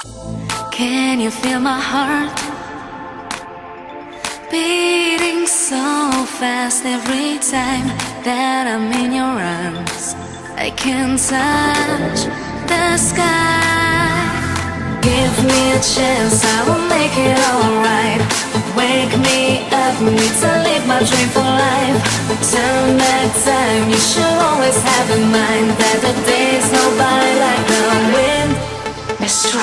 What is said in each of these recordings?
Can you feel my heart beating so fast every time that I'm in your arms? I can touch the sky. Give me a chance, I will make it alright. Wake me up, need to live my dream for life. Turn back time, you should always have in mind that the days go by like the wind. Mistral.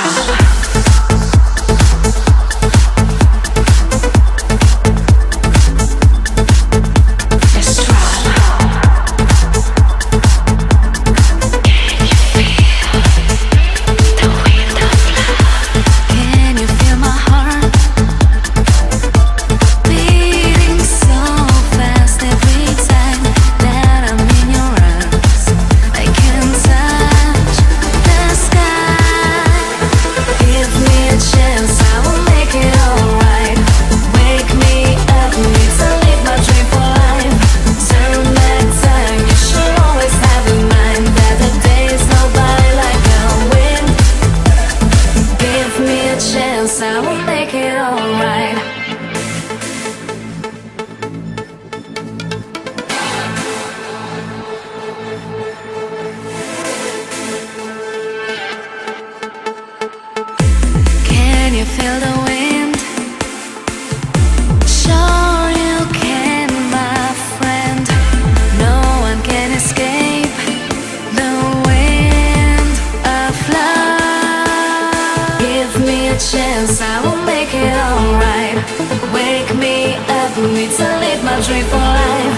I will make it alright. Can you feel the wind? Sure you can, my friend. No one can escape the wind of love. Give me a chance, I will make it alright. Wake me up, need to live my dream for life.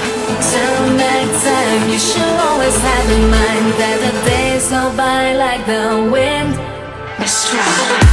Turn back time, you should always have in mind that the days go by like the wind. Mistral.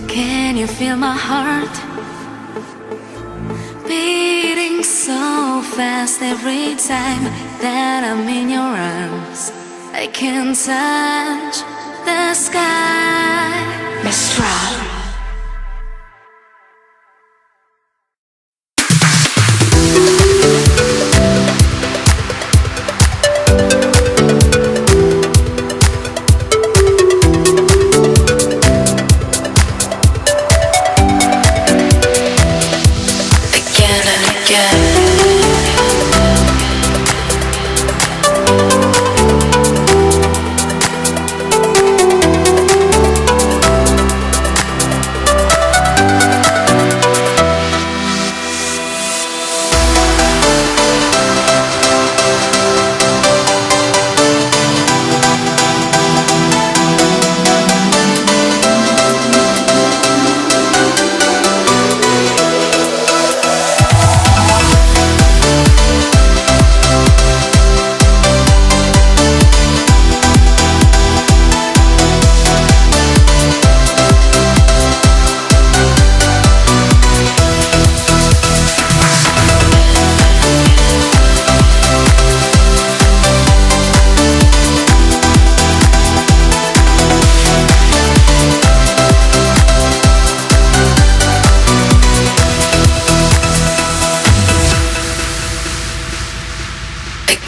Can you feel my heart beating so fast every time that I'm in your arms? I can touch the sky. Mistral.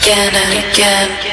again and again.